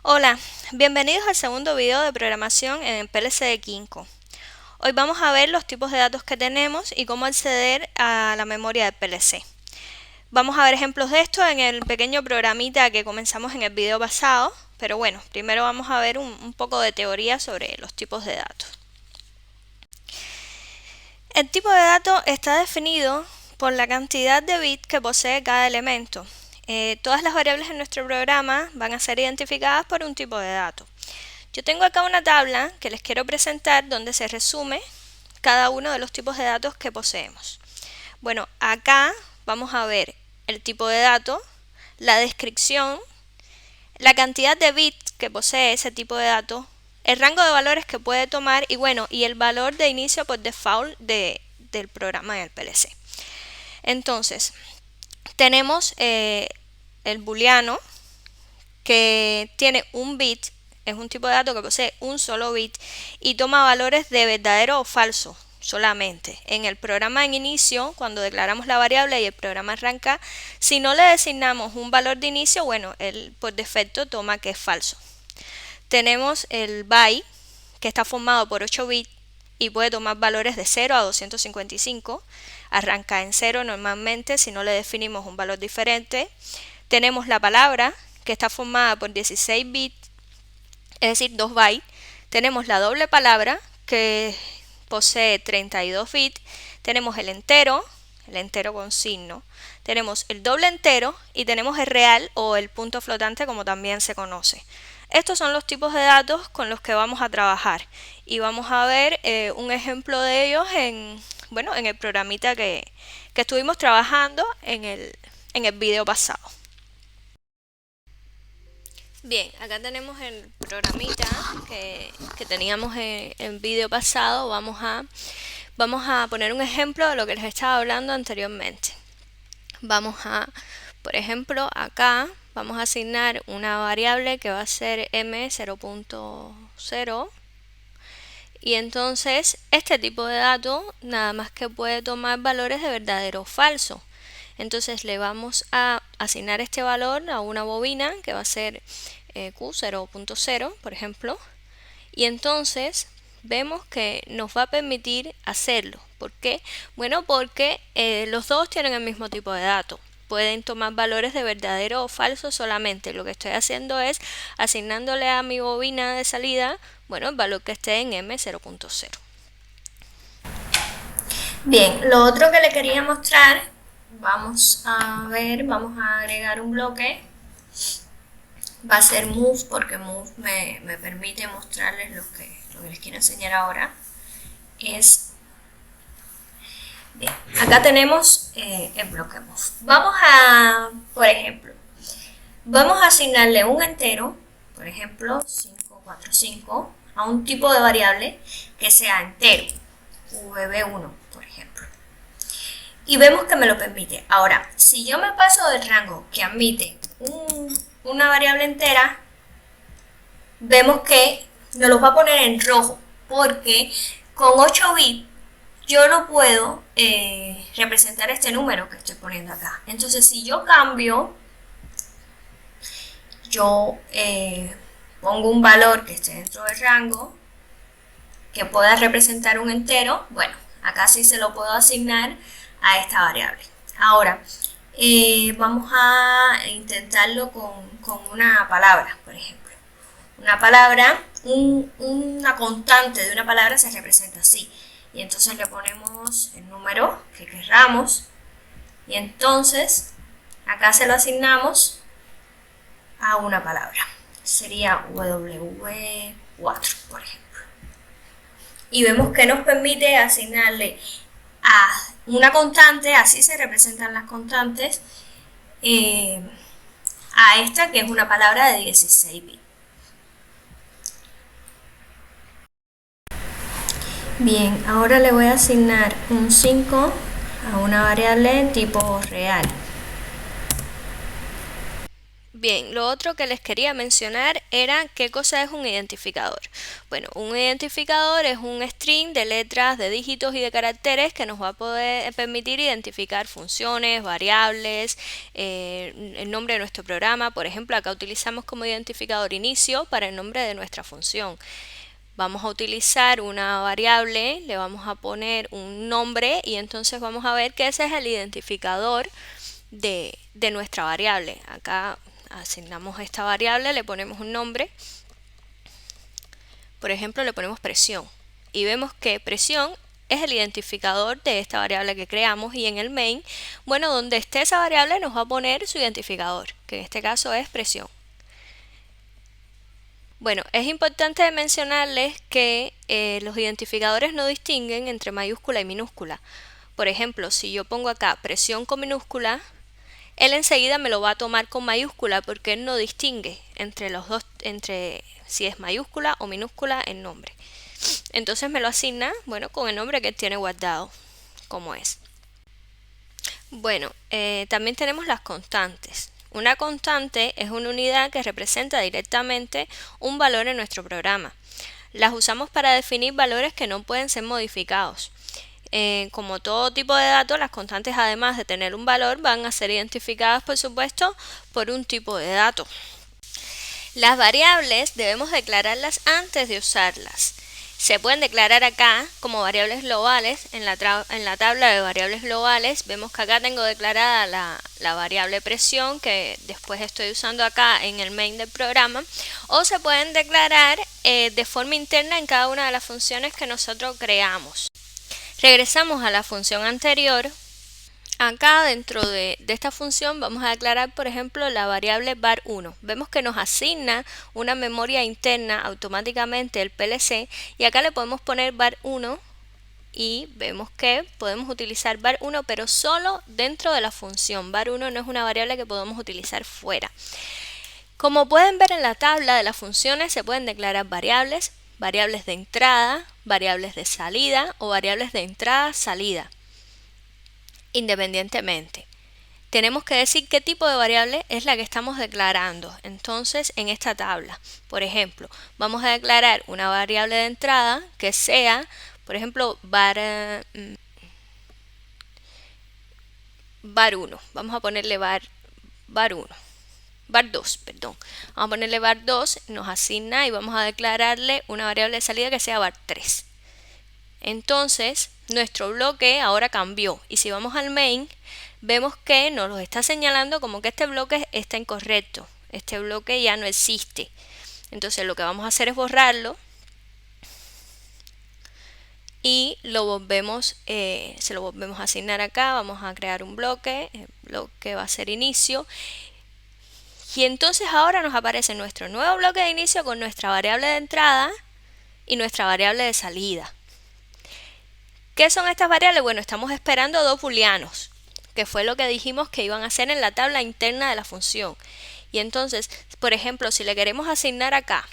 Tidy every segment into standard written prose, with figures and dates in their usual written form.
Hola, bienvenidos al segundo video de programación en PLC de Kinko. Hoy vamos a ver los tipos de datos que tenemos y cómo acceder a la memoria de PLC. Vamos a ver ejemplos de esto en el pequeño programita que comenzamos en el video pasado, pero bueno, primero vamos a ver un poco de teoría sobre los tipos de datos. El tipo de dato está definido por la cantidad de bits que posee cada elemento. Todas las variables en nuestro programa van a ser identificadas por un tipo de dato. Yo tengo acá una tabla que les quiero presentar donde se resume cada uno de los tipos de datos que poseemos. Bueno, acá vamos a ver el tipo de dato, la descripción, la cantidad de bits que posee ese tipo de dato, el rango de valores que puede tomar y bueno, y el valor de inicio por default del programa en el PLC. Entonces, tenemos el booleano que tiene un bit, es un tipo de dato que posee un solo bit y toma valores de verdadero o falso solamente. En el programa en inicio, cuando declaramos la variable y el programa arranca, si no le designamos un valor de inicio, bueno, él por defecto toma que es falso. Tenemos el byte, que está formado por 8 bits y puede tomar valores de 0 a 255. Arranca en 0 normalmente si no le definimos un valor diferente. Tenemos la palabra, que está formada por 16 bits, es decir, 2 bytes. Tenemos la doble palabra, que posee 32 bits. Tenemos el entero con signo. Tenemos el doble entero y tenemos el real o el punto flotante, como también se conoce. Estos son los tipos de datos con los que vamos a trabajar y vamos a ver un ejemplo de ellos en el programita que estuvimos trabajando en el video pasado. Bien, acá tenemos el programita que teníamos en el video pasado. Vamos a poner un ejemplo de lo que les estaba hablando anteriormente. Por ejemplo, acá vamos a asignar una variable que va a ser m0.0 y entonces este tipo de dato nada más que puede tomar valores de verdadero o falso. Entonces le vamos a asignar este valor a una bobina que va a ser Q0.0, por ejemplo, y entonces vemos que nos va a permitir hacerlo. ¿Por qué? Bueno, porque los dos tienen el mismo tipo de dato. Pueden tomar valores de verdadero o falso solamente. Lo que estoy haciendo es asignándole a mi bobina de salida, bueno, el valor que esté en M0.0. Bien, lo otro que le quería mostrar, vamos a agregar un bloque. Va a ser move porque move me permite mostrarles lo que les quiero enseñar ahora. Bien, acá tenemos el bloque move. Por ejemplo, vamos a asignarle un entero, por ejemplo 545, a un tipo de variable que sea entero, vb1, por ejemplo. Y vemos que me lo permite. Ahora, si yo me paso del rango que admite una variable entera, vemos que nos lo va a poner en rojo, porque con 8 bits yo no puedo representar este número que estoy poniendo acá. Entonces, si yo cambio, yo pongo un valor que esté dentro del rango, que pueda representar un entero, bueno, acá sí se lo puedo asignar a esta variable. Ahora, vamos a intentarlo con una palabra, por ejemplo. Una palabra, una constante de una palabra se representa así. Y entonces le ponemos el número que querramos. Y entonces, acá se lo asignamos a una palabra. Sería W4, por ejemplo. Y vemos que nos permite asignarle a una constante, así se representan las constantes, a esta que es una palabra de 16 bits. Bien, ahora le voy a asignar un 5 a una variable tipo real. Bien, lo otro que les quería mencionar era qué cosa es un identificador. Bueno, un identificador es un string de letras, de dígitos y de caracteres que nos va a poder permitir identificar funciones, variables, el nombre de nuestro programa. Por ejemplo, acá utilizamos como identificador inicio para el nombre de nuestra función. Vamos a utilizar una variable, le vamos a poner un nombre y entonces vamos a ver que ese es el identificador de nuestra variable. Acá asignamos esta variable, le ponemos un nombre, por ejemplo le ponemos presión y vemos que presión es el identificador de esta variable que creamos y en el main, bueno, donde esté esa variable nos va a poner su identificador, que en este caso es presión. Bueno, es importante mencionarles que los identificadores no distinguen entre mayúscula y minúscula. Por ejemplo, si yo pongo acá presión con minúscula, él enseguida me lo va a tomar con mayúscula porque él no distingue entre los dos, entre si es mayúscula o minúscula el nombre. Entonces me lo asigna, bueno, con el nombre que él tiene guardado, como es. Bueno, también tenemos las constantes. Una constante es una unidad que representa directamente un valor en nuestro programa. Las usamos para definir valores que no pueden ser modificados. Como todo tipo de datos, las constantes, además de tener un valor, van a ser identificadas, por supuesto, por un tipo de dato. Las variables debemos declararlas antes de usarlas. Se pueden declarar acá como variables globales. En la tabla de variables globales vemos que acá tengo declarada la variable presión que después estoy usando acá en el main del programa, o se pueden declarar de forma interna en cada una de las funciones que nosotros creamos. Regresamos a la función anterior. Acá dentro de esta función vamos a declarar, por ejemplo, la variable var1. Vemos que nos asigna una memoria interna automáticamente el PLC y acá le podemos poner var1 y vemos que podemos utilizar var1 pero solo dentro de la función. var1 no es una variable que podemos utilizar fuera. Como pueden ver en la tabla de las funciones se pueden declarar variables, variables de entrada, variables de salida o variables de entrada-salida. Independientemente, tenemos que decir qué tipo de variable es la que estamos declarando. Entonces, en esta tabla, por ejemplo, vamos a declarar una variable de entrada que sea, por ejemplo, var1. Vamos a ponerle var2, perdón. Vamos a ponerle var2, nos asigna y vamos a declararle una variable de salida que sea var3. Entonces, nuestro bloque ahora cambió y si vamos al main, vemos que nos lo está señalando como que este bloque está incorrecto. Este bloque ya no existe. Entonces, lo que vamos a hacer es borrarlo y se lo volvemos a asignar acá. Vamos a crear un bloque, el bloque va a ser inicio. Y entonces ahora nos aparece nuestro nuevo bloque de inicio con nuestra variable de entrada y nuestra variable de salida. ¿Qué son estas variables? Bueno, estamos esperando dos booleanos, que fue lo que dijimos que iban a hacer en la tabla interna de la función. Y entonces, por ejemplo, si le queremos asignar acá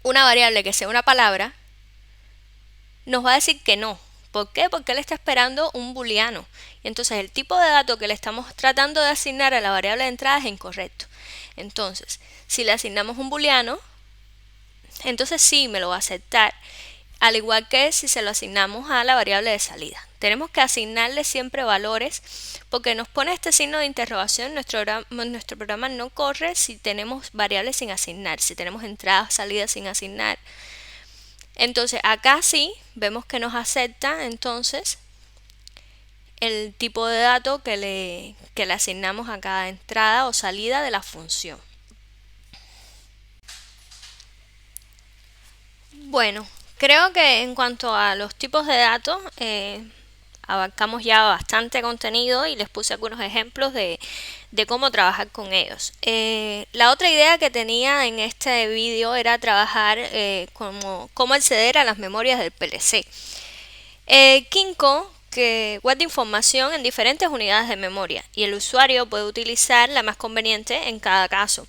una variable que sea una palabra, nos va a decir que no. ¿Por qué? Porque él está esperando un booleano. Y entonces el tipo de dato que le estamos tratando de asignar a la variable de entrada es incorrecto. Entonces, si le asignamos un booleano, entonces sí me lo va a aceptar. Al igual que si se lo asignamos a la variable de salida. Tenemos que asignarle siempre valores porque nos pone este signo de interrogación. Nuestro programa no corre si tenemos variables sin asignar, si tenemos entradas, salidas sin asignar. Entonces acá sí vemos que nos acepta entonces el tipo de dato que le asignamos a cada entrada o salida de la función. Bueno, creo que en cuanto a los tipos de datos, abarcamos ya bastante contenido y les puse algunos ejemplos de cómo trabajar con ellos. La otra idea que tenía en este vídeo era trabajar cómo acceder a las memorias del PLC. Kinko que guarda información en diferentes unidades de memoria y el usuario puede utilizar la más conveniente en cada caso.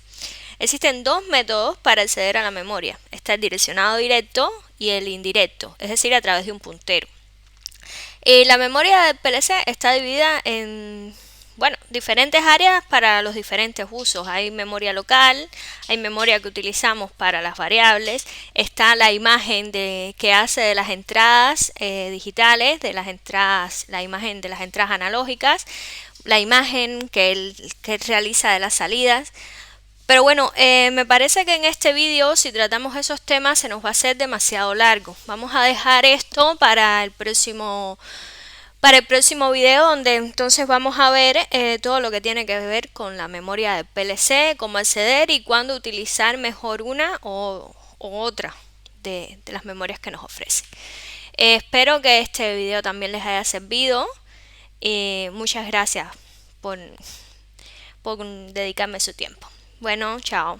Existen dos métodos para acceder a la memoria. Está el direccionado directo y el indirecto, es decir, a través de un puntero. La memoria del PLC está dividida en bueno, diferentes áreas para los diferentes usos. Hay memoria local, hay memoria que utilizamos para las variables, está la imagen que hace de las entradas digitales, de las entradas, la imagen de las entradas analógicas, la imagen que realiza de las salidas. Pero bueno, me parece que en este vídeo, si tratamos esos temas, se nos va a hacer demasiado largo. Vamos a dejar esto para el próximo video, donde entonces vamos a ver todo lo que tiene que ver con la memoria de PLC, cómo acceder y cuándo utilizar mejor una o otra de las memorias que nos ofrece. Espero que este video también les haya servido y muchas gracias por dedicarme su tiempo. Bueno, chao.